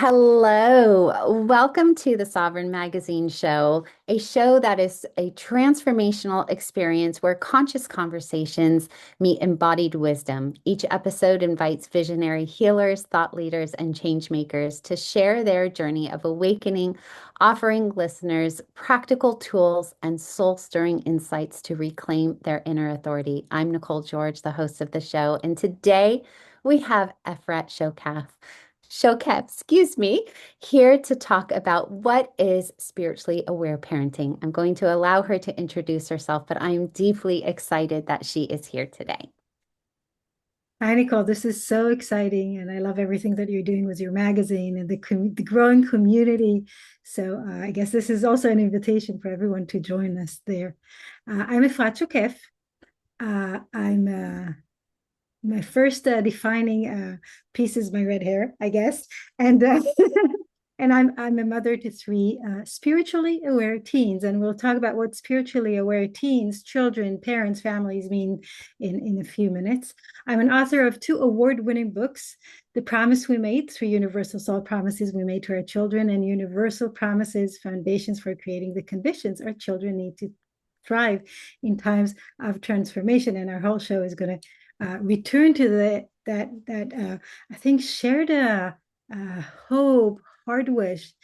Hello. Welcome to the Sovereign Magazine Show, a show that is a transformational experience where conscious conversations meet embodied wisdom. Each episode invites visionary healers, thought leaders, and change makers to share their journey of awakening, offering listeners practical tools and soul-stirring insights to reclaim their inner authority. I'm Nicole George, the host of the show, and today we have Efrat Shokep, excuse me, here to talk about what is spiritually aware parenting. I'm going to allow her to introduce herself, but I am deeply excited that she is here today. Hi, Nicole. This is so exciting, and I love everything that you're doing with your magazine and the growing community. So I guess this is also an invitation for everyone to join us there. I'm Efrat Shokef. I'm my first defining piece is my red hair, I guess, and and I'm a mother to three spiritually aware teens, and we'll talk about what spiritually aware teens, children, parents, families mean in a few minutes. I'm an author of two award-winning books: The Promise We Made, Three Universal Soul Promises We Made to Our Children, and Universal Promises, Foundations for Creating the Conditions Our Children Need to Thrive in Times of Transformation. And our whole show is going to return to that I think shared hope, heart wish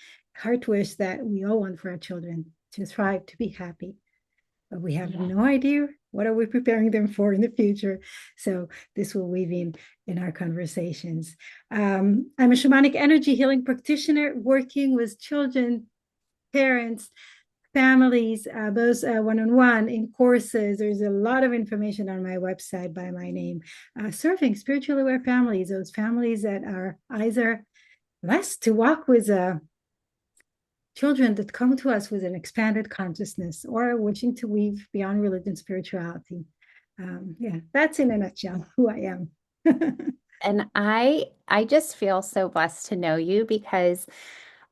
that we all want for our children to thrive, to be happy. But we have no idea what are we preparing them for in the future. So this will weave in our conversations. I'm a shamanic energy healing practitioner working with children, parents, families, both one-on-one in courses. There's a lot of information on my website by my name, serving spiritually aware families, those families that are either blessed to walk with children that come to us with an expanded consciousness or wishing to weave beyond religion, spirituality. Yeah, that's in a nutshell who I am. And I just feel so blessed to know you because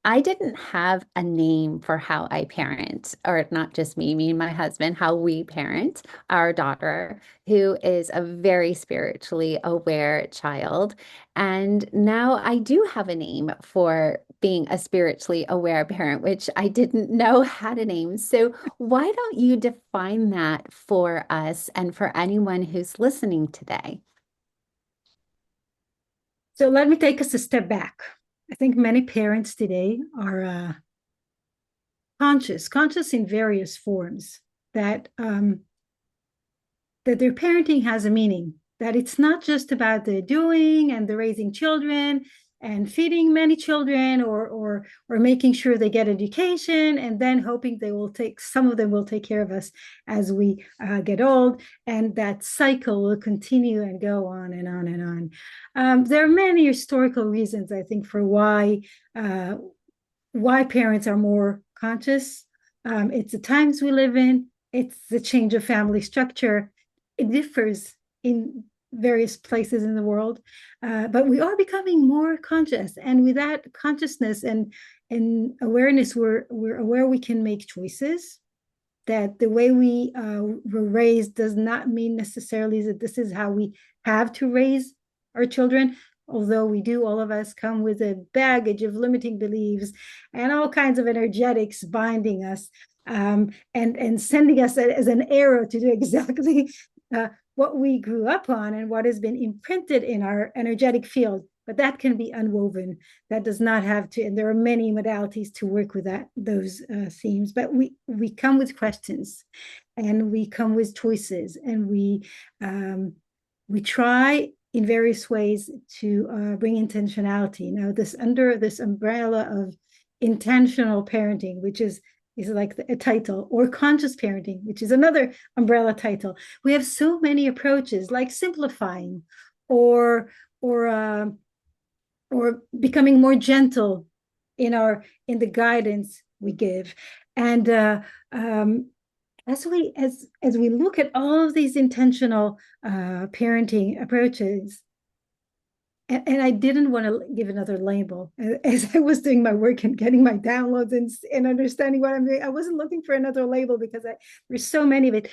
I didn't have a name for how I parent, or not just me and my husband, how we parent our daughter, who is a very spiritually aware child. And now I do have a name for being a spiritually aware parent, which I didn't know had a name. So why don't you define that for us and for anyone who's listening today? So let me take us a step back. I think many parents today are conscious in various forms that that their parenting has a meaning, that it's not just about the doing and the raising children and feeding many children or making sure they get education and then hoping they will take some of them will take care of us as we get old, and that cycle will continue and go on and on and on. There are many historical reasons, I think, for why parents are more conscious. It's the times we live in, it's the change of family structure. It differs in various places in the world, but we are becoming more conscious. And with that consciousness and awareness, we're aware we can make choices, that the way we were raised does not mean necessarily that this is how we have to raise our children, although we do, all of us come with a baggage of limiting beliefs and all kinds of energetics binding us, and sending us as an arrow to do exactly what we grew up on and what has been imprinted in our energetic field. But that can be unwoven. That does not have to, and there are many modalities to work with those themes. But we come with questions, and we come with choices, and we try in various ways to bring intentionality. Now, this under this umbrella of intentional parenting, which is like a title, or conscious parenting, which is another umbrella title. We have so many approaches, like simplifying, or or uh, or becoming more gentle in the guidance we give. And as we look at all of these intentional parenting approaches, and I didn't want to give another label as I was doing my work and getting my downloads and understanding what I'm doing. I wasn't looking for another label because there's so many of it.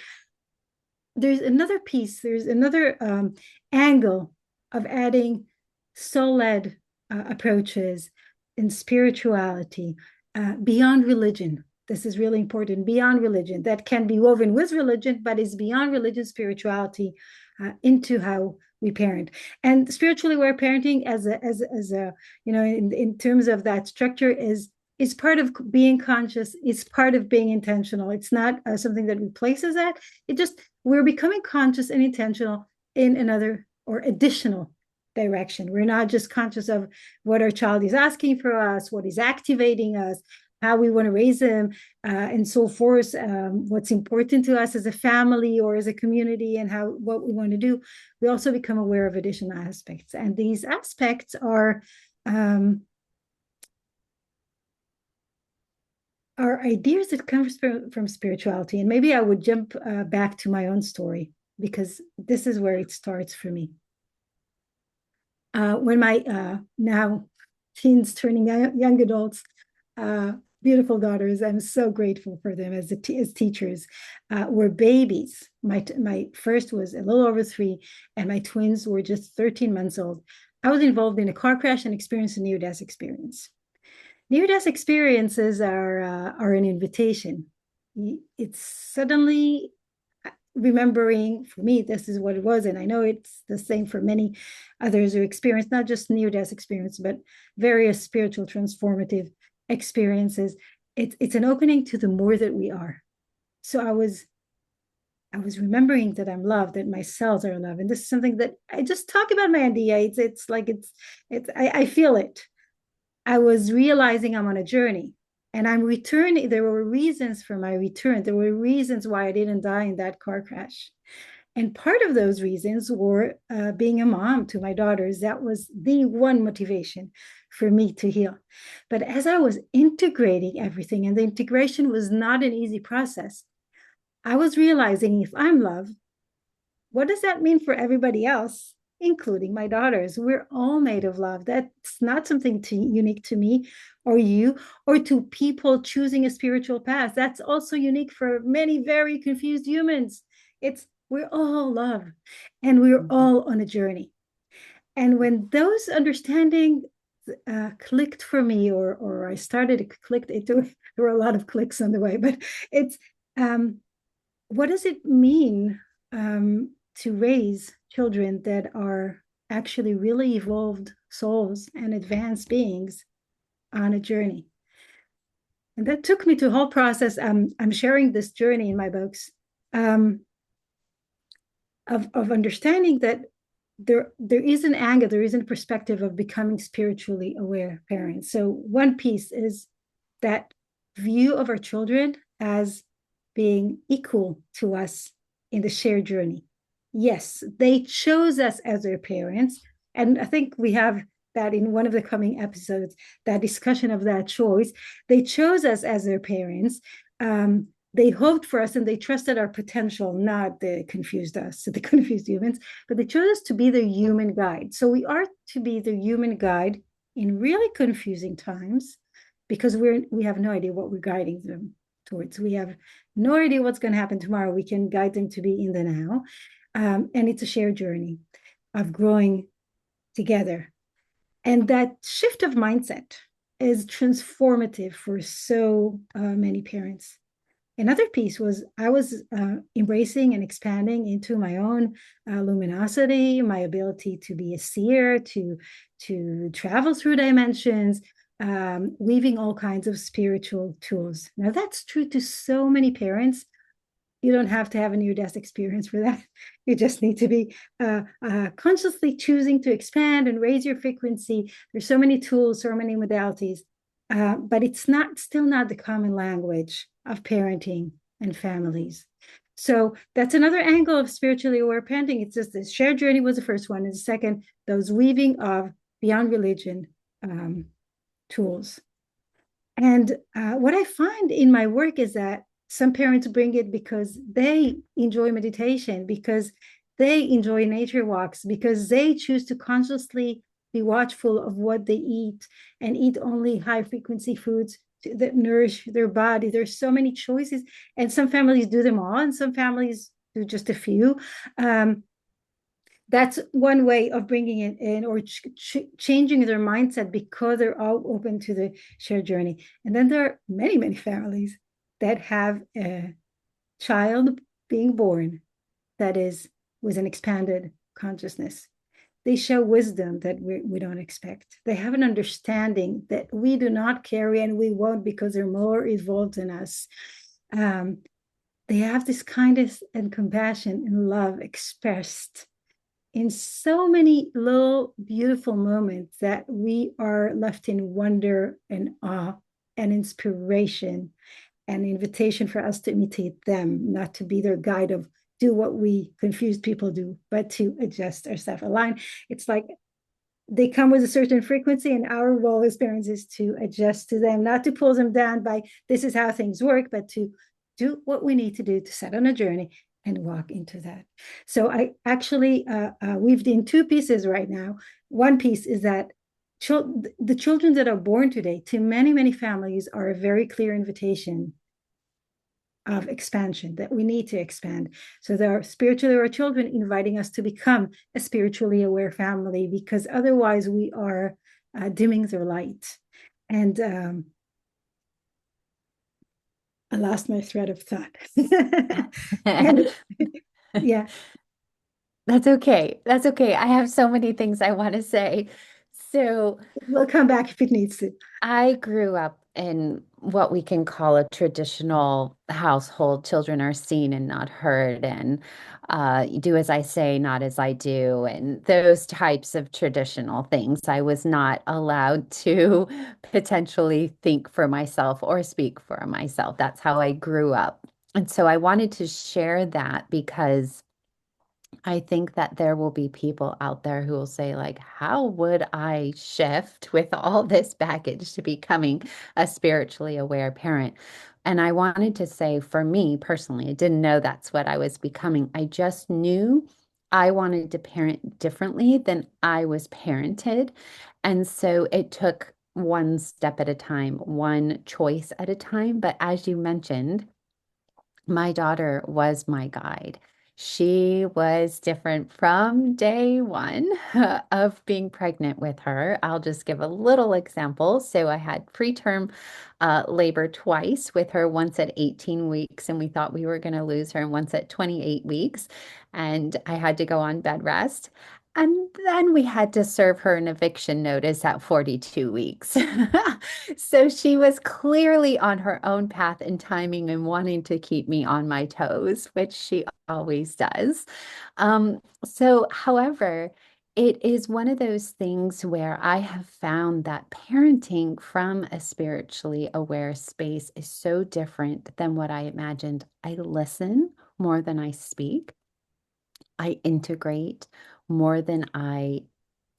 There's another piece, there's another angle of adding soul-led approaches, in spirituality, beyond religion. This is really important. Beyond religion, that can be woven with religion, but is beyond religion, spirituality, into how we parent. And spiritually aware parenting, as a in terms of that structure, is part of being conscious. It's part of being intentional. It's not something that replaces that. It just, we're becoming conscious and intentional in another or additional direction. We're not just conscious of what our child is asking for us, what is activating us, how we want to raise them, and so forth, what's important to us as a family or as a community, and what we want to do. We also become aware of additional aspects, and these aspects are ideas that come from spirituality. And maybe I would jump back to my own story, because this is where it starts for me. When my now teens turning young adults, beautiful daughters, I'm so grateful for them as teachers, were babies. My first was a little over 3, and my twins were just 13 months old. I was involved in a car crash and experienced a near-death experience. Near-death experiences are an invitation. It's suddenly remembering, for me, this is what it was, and I know it's the same for many others who experience not just near-death experience, but various spiritual transformative experiences. It's an opening to the more that we are. So I was remembering that I'm loved, that my cells are loved, and this is something that I just talk about my NDA. It's like I feel it. I was realizing I'm on a journey, and I'm returning. There were reasons for my return. There were reasons why I didn't die in that car crash. And part of those reasons were being a mom to my daughters. That was the one motivation for me to heal. But as I was integrating everything, and the integration was not an easy process, I was realizing, if I'm loved, what does that mean for everybody else, including my daughters? We're all made of love. That's not something unique to me or you, or to people choosing a spiritual path. That's also unique for many very confused humans. We're all love, and we're all on a journey. And when those understanding clicked for me, or I started to click, there were a lot of clicks on the way, but it's what does it mean to raise children that are actually really evolved souls and advanced beings on a journey? And that took me to a whole process. I'm sharing this journey in my books, of understanding that there is an angle, there is a perspective of becoming spiritually aware parents. So one piece is that view of our children as being equal to us in the shared journey. Yes, they chose us as their parents. And I think we have that in one of the coming episodes, that discussion of that choice. They chose us as their parents. They hoped for us, and they trusted our potential, not the confused us, the confused humans, but they chose us to be their human guide. So we are to be their human guide in really confusing times, because we have no idea what we're guiding them towards. We have no idea what's going to happen tomorrow. We can guide them to be in the now. And it's a shared journey of growing together. And that shift of mindset is transformative for so many parents. Another piece was I was embracing and expanding into my own luminosity, my ability to be a seer, to travel through dimensions, weaving all kinds of spiritual tools. Now, that's true to so many parents. You don't have to have a near-death experience for that. You just need to be consciously choosing to expand and raise your frequency. There's so many tools, so many modalities, but it's still not the common language of parenting and families. So that's another angle of spiritually aware parenting. It's just the shared journey was the first one, and the second, those weaving of beyond religion tools. And what I find in my work is that some parents bring it because they enjoy meditation, because they enjoy nature walks, because they choose to consciously be watchful of what they eat and eat only high frequency foods that nourish their body. There's so many choices, and some families do them all, and some families do just a few. That's one way of bringing it in, or changing their mindset because they're all open to the shared journey. And then there are many, many families that have a child being born that is with an expanded consciousness. They show wisdom that we don't expect. They have an understanding that we do not carry and we won't because they're more evolved than us. Um, they have this kindness and compassion and love expressed in so many little beautiful moments that we are left in wonder and awe and inspiration and invitation for us to imitate them, not to be their guide of do what we confused people do, but to adjust ourselves, align. It's like they come with a certain frequency, and our role as parents is to adjust to them, not to pull them down by this is how things work, but to do what we need to do to set on a journey and walk into that. So I actually weaved in two pieces right now. One piece is that the children that are born today to many, many families are a very clear invitation of expansion, that we need to expand. So there are spiritually aware children inviting us to become a spiritually aware family, because otherwise we are dimming their light. And I lost my thread of thought. And yeah, That's okay. That's okay. I have so many things I want to say. So, we'll come back if it needs to. I grew up in what we can call a traditional household. Children are seen and not heard, and do as I say, not as I do, and those types of traditional things. I was not allowed to potentially think for myself or speak for myself. That's how I grew up. And so I wanted to share that because I think that there will be people out there who will say, like, how would I shift with all this baggage to becoming a spiritually aware parent? And I wanted to say, for me personally, I didn't know that's what I was becoming. I just knew I wanted to parent differently than I was parented. And so it took one step at a time, one choice at a time. But as you mentioned, my daughter was my guide. She was different from day one of being pregnant with her. I'll just give a little example. So I had preterm labor twice with her, once at 18 weeks, and we thought we were going to lose her, and once at 28 weeks. And I had to go on bed rest. And then we had to serve her an eviction notice at 42 weeks. So she was clearly on her own path and timing and wanting to keep me on my toes, which she always does. However, it is one of those things where I have found that parenting from a spiritually aware space is so different than what I imagined. I listen more than I speak. I integrate more than I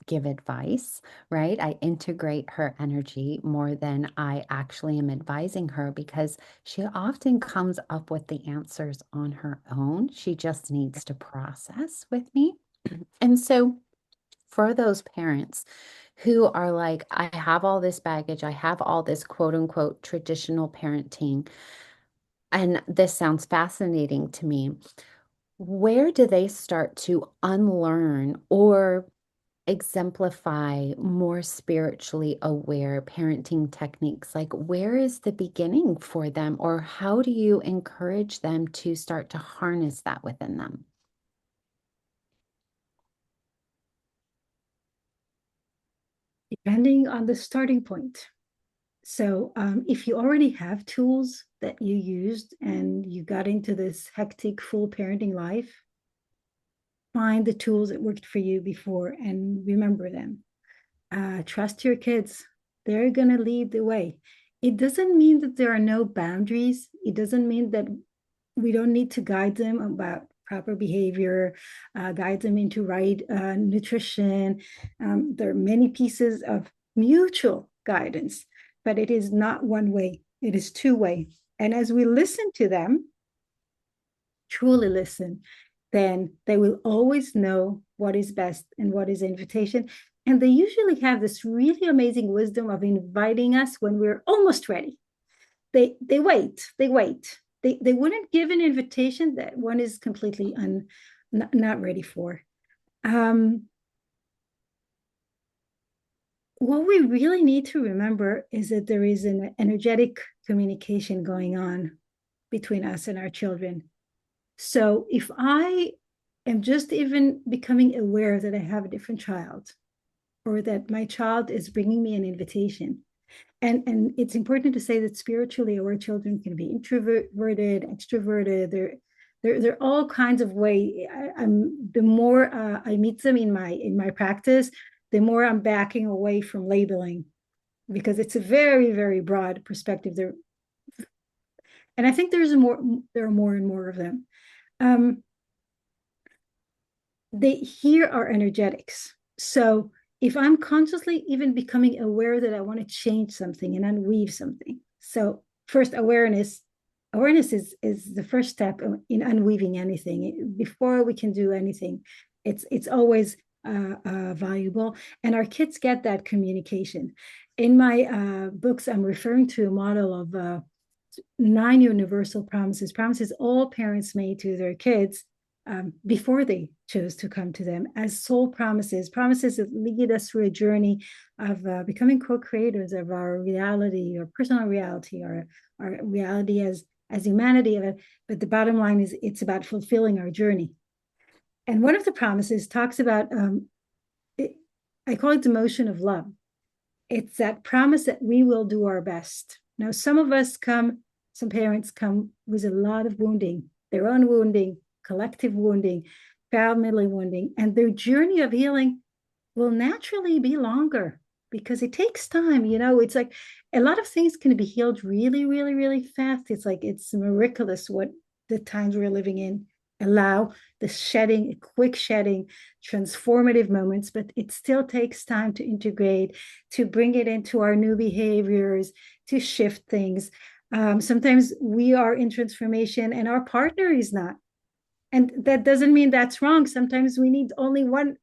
give advice, right? I integrate her energy more than I actually am advising her, because she often comes up with the answers on her own. She just needs to process with me. And so, for those parents who are like, I have all this baggage, I have all this quote unquote traditional parenting, and this sounds fascinating to me, where do they start to unlearn or exemplify more spiritually aware parenting techniques? Like, where is the beginning for them, or how do you encourage them to start to harness that within them? Depending on the starting point. So if you already have tools that you used and you got into this hectic full parenting life, find the tools that worked for you before and remember them. Trust your kids. They're going to lead the way. It doesn't mean that there are no boundaries. It doesn't mean that we don't need to guide them about proper behavior, guide them into right nutrition. There are many pieces of mutual guidance, but it is not one way, it is two way. And as we listen to them, truly listen, then they will always know what is best and what is invitation. And they usually have this really amazing wisdom of inviting us when we're almost ready. They wait, they wait. They wouldn't give an invitation that one is completely not ready for. Um, what we really need to remember is that there is an energetic communication going on between us and our children. So if I am just even becoming aware that I have a different child, or that my child is bringing me an invitation, and it's important to say that spiritually aware children can be introverted, extroverted. They're all kinds of way. I'm the more I meet them in my practice, the more I'm backing away from labeling, because it's a very, very broad perspective there. And I think there are more and more of them. Um, they here are energetics. So if I'm consciously even becoming aware that I want to change something and unweave something. So first awareness is the first step in unweaving anything. Before we can do anything, it's always valuable. And our kids get that communication. In my books, I'm referring to a model of 9 universal promises all parents made to their kids before they chose to come to them as soul promises that lead us through a journey of becoming co-creators of our reality, or personal reality, or our reality as humanity. But the bottom line is it's about fulfilling our journey. And one of the promises talks about, I call it the motion of love. It's that promise that we will do our best. Now, some parents come with a lot of wounding, their own wounding, collective wounding, family wounding, and their journey of healing will naturally be longer because it takes time. It's like a lot of things can be healed really, really, really fast. It's like it's miraculous what the times we're living in allow the shedding, quick shedding, transformative moments, but it still takes time to integrate, to bring it into our new behaviors, to shift things. Sometimes we are in transformation and our partner is not. And that doesn't mean that's wrong. Sometimes we need only one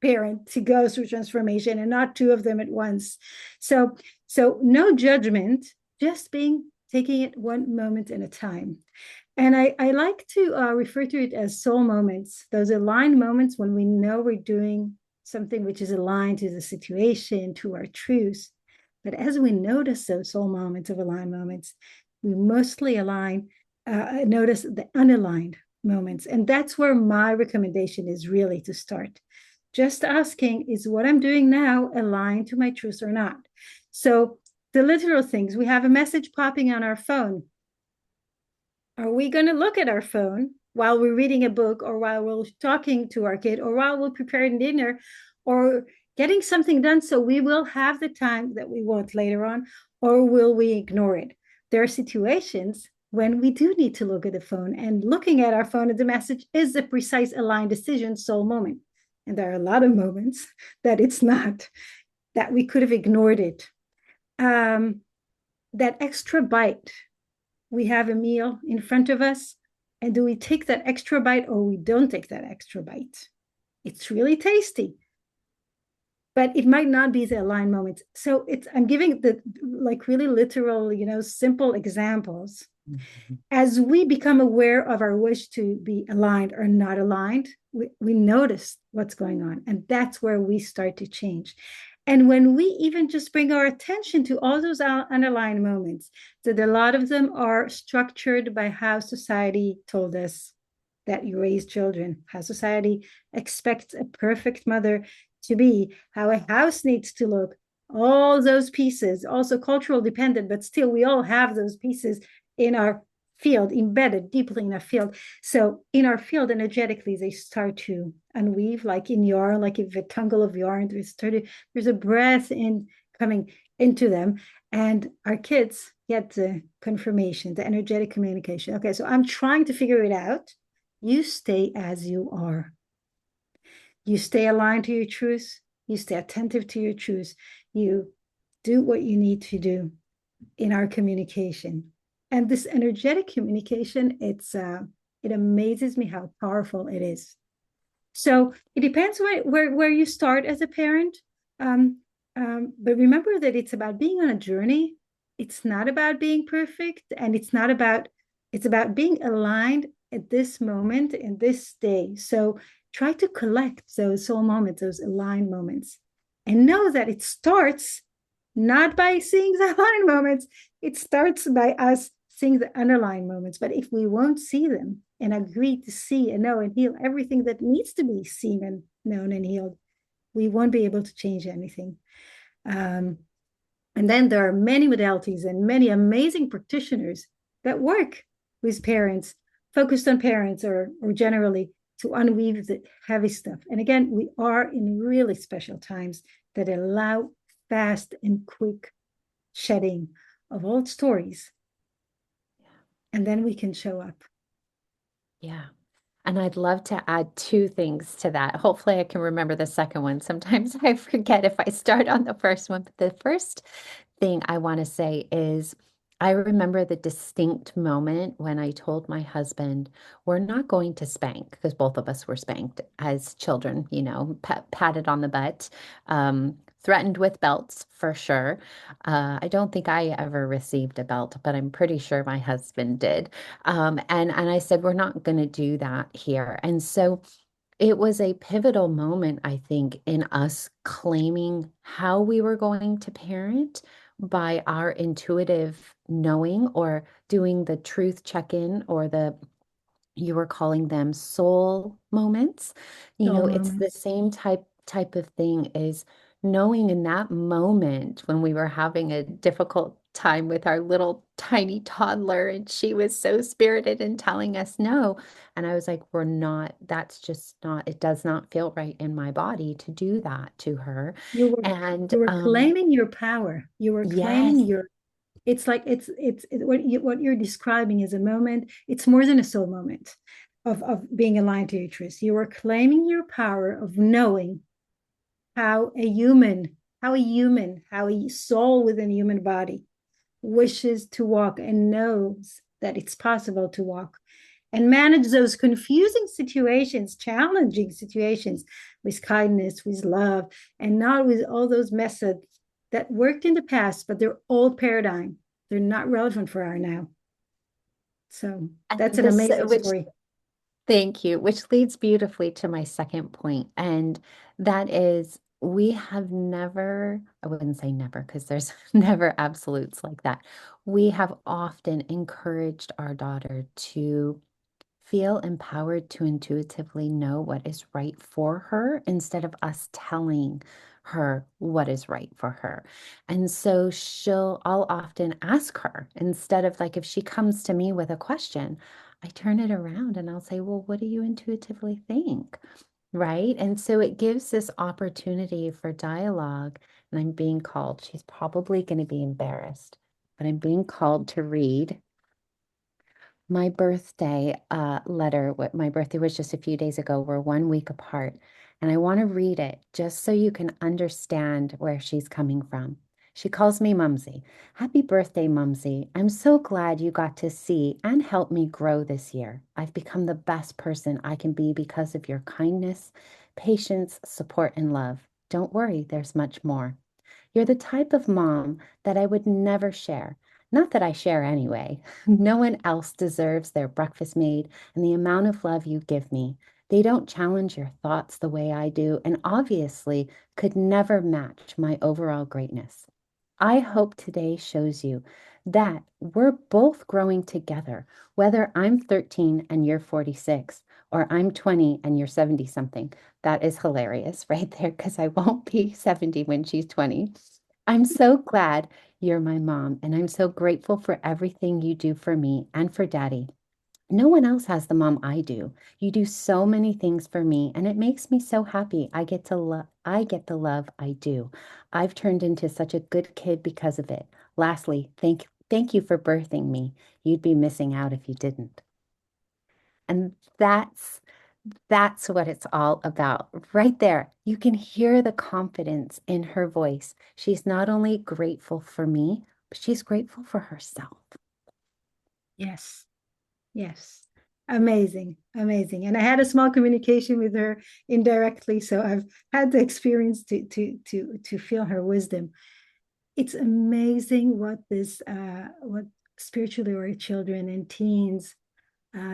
parent to go through transformation and not two of them at once. So no judgment, just taking it one moment at a time. And I like to refer to it as soul moments, those aligned moments when we know we're doing something which is aligned to the situation, to our truth. But as we notice those soul moments of aligned moments, we mostly notice the unaligned moments. And that's where my recommendation is really to start. Just asking, is what I'm doing now aligned to my truth or not? So the literal things, we have a message popping on our phone. Are we going to look at our phone while we're reading a book, or while we're talking to our kid, or while we're preparing dinner, or getting something done so we will have the time that we want later on, or will we ignore it? There are situations when we do need to look at the phone, and looking at our phone at the message is the precise aligned decision soul moment. And there are a lot of moments that it's not, that we could have ignored it. That extra bite, we have a meal in front of us, and do we take that extra bite or we don't take that extra bite? It's really tasty, but it might not be the aligned moment. So I'm giving the like really literal, simple examples. Mm-hmm. As we become aware of our wish to be aligned or not aligned, we notice what's going on, and that's where we start to change. And when we even just bring our attention to all those unaligned moments, that a lot of them are structured by how society told us that you raise children, how society expects a perfect mother to be, how a house needs to look, all those pieces, also cultural dependent, but still we all have those pieces in our field, embedded deeply in our field. So in our field, energetically, they start to unweave, like in yarn, like if a tangle of yarn, there's a breath in coming into them. And our kids get the confirmation, the energetic communication. Okay, so I'm trying to figure it out. You stay as you are. You stay aligned to your truth. You stay attentive to your truth. You do what you need to do in our communication. And this energetic communication, it amazes me how powerful it is. So it depends where you start as a parent. But remember that it's about being on a journey. It's not about being perfect, and it's about being aligned at this moment in this day. So try to collect those soul moments, those aligned moments, and know that it starts not by seeing the aligned moments, it starts by us seeing the underlying moments. But if we won't see them and agree to see and know and heal everything that needs to be seen and known and healed, we won't be able to change anything. Um, and then there are many modalities and many amazing practitioners that work with parents, focused on parents or generally to unweave the heavy stuff. And again, we are in really special times that allow fast and quick shedding of old stories. And then we can show up. Yeah. And I'd love to add two things to that. Hopefully, I can remember the second one. Sometimes I forget if I start on the first one. But the first thing I want to say is I remember the distinct moment when I told my husband, we're not going to spank, because both of us were spanked as children, patted on the butt, threatened with belts for sure. I don't think I ever received a belt, but I'm pretty sure my husband did. And I said, we're not going to do that here. And so it was a pivotal moment, I think, in us claiming how we were going to parent by our intuitive knowing or doing the truth check-in or you were calling them soul moments. Soul It's the moments. same type of thing is knowing in that moment when we were having a difficult time with our little tiny toddler and she was so spirited and telling us no. And I was like, we're not, that's just not, it does not feel right in my body to do that to her. You were And you were claiming your power. You were yes, claiming your it's like what you're describing is a moment. It's more than a soul moment of being aligned to your truth. You are claiming your power of knowing how a soul within a human body wishes to walk and knows that it's possible to walk and manage those confusing situations, challenging situations with kindness, with love, and not with all those methods that worked in the past, but they're old paradigm. They're not relevant for our now. So and that's an this, amazing which story. thank you, which leads beautifully to my second point, and that is we have never, I wouldn't say never because there's never absolutes like that. We have often encouraged our daughter to feel empowered to intuitively know what is right for her instead of us telling her what is right for her. And so I'll often ask her instead of like if she comes to me with a question, I turn it around and I'll say, well, what do you intuitively think? Right. And so it gives this opportunity for dialogue. And I'm being called, she's probably going to be embarrassed, but I'm being called to read my birthday letter. What my birthday was just a few days ago. We're 1 week apart. And I want to read it just so you can understand where she's coming from. She calls me Mumsy. Happy birthday, Mumsy. I'm so glad you got to see and help me grow this year. I've become the best person I can be because of your kindness, patience, support, and love. Don't worry, there's much more. You're the type of mom that I would never share. Not that I share anyway. No one else deserves their breakfast made and the amount of love you give me. They don't challenge your thoughts the way I do, and obviously could never match my overall greatness. I hope today shows you that we're both growing together, whether I'm 13 and you're 46, or I'm 20 and you're 70 something. That is hilarious right there because I won't be 70 when she's 20. I'm so glad you're my mom, and I'm so grateful for everything you do for me and for daddy. No one else has the mom I do. You do so many things for me, and it makes me so happy. I get the love I do. I've turned into such a good kid because of it. Lastly, thank you for birthing me. You'd be missing out if you didn't. And that's what it's all about. Right there, you can hear the confidence in her voice. She's not only grateful for me, but she's grateful for herself. Yes. Yes. Amazing. Amazing. And I had a small communication with her indirectly, so I've had the experience to feel her wisdom. It's amazing what spiritually aware children and teens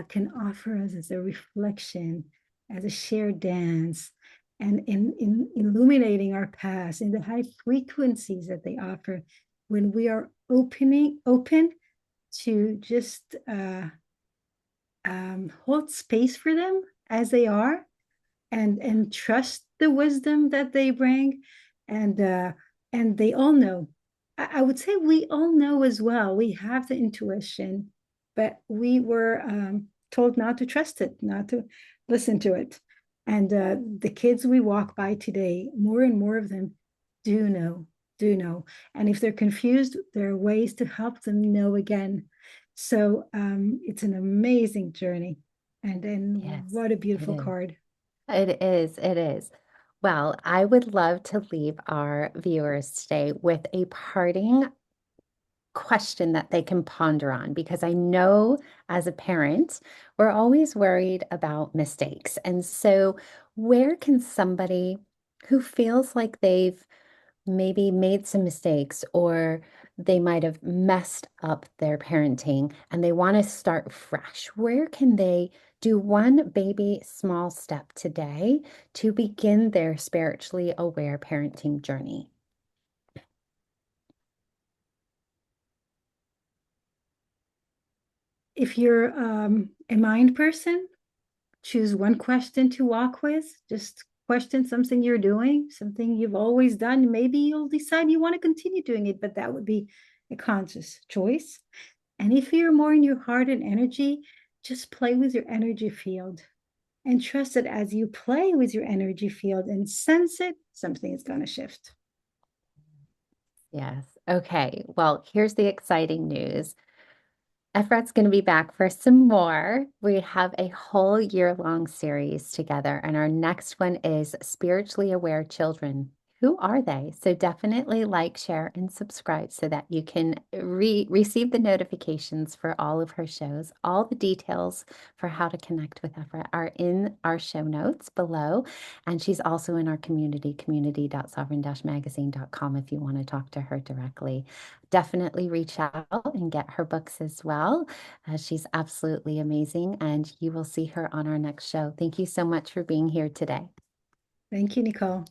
can offer us as a reflection as a shared dance, and in illuminating our past in the high frequencies that they offer when we are open to just hold space for them as they are, and trust the wisdom that they bring, and they all know. I would say we all know as well. We have the intuition, but we were told not to trust it, not to listen to it. And the kids we walk by today, more and more of them do know, do know. And if they're confused, there are ways to help them know again. So it's an amazing journey. And then Yes, what a it beautiful is. card. It is. It is. Well, I would love to leave our viewers today with a parting question that they can ponder on because I know as a parent, we're always worried about mistakes. And so, where can somebody who feels like they've maybe made some mistakes or they might have messed up their parenting and they want to start fresh, where can they do one baby small step today to begin their spiritually aware parenting journey? If you're a mind person, choose one question to walk with. Just question something you're doing, something you've always done. Maybe you'll decide you want to continue doing it, but that would be a conscious choice. And if you're more in your heart and energy, just play with your energy field and trust that as you play with your energy field and sense it, something is going to shift. Yes. Okay. Well, here's the exciting news. Efrat's going to be back for some more. We have a whole year-long series together, and our next one is Spiritually Aware Children. Who are they? So definitely like, share, and subscribe so that you can receive the notifications for all of her shows. All the details for how to connect with Efrat are in our show notes below. And she's also in our community, community.sovereign-magazine.com if you want to talk to her directly. Definitely reach out and get her books as well. She's absolutely amazing, and you will see her on our next show. Thank you so much for being here today. Thank you, Nicole.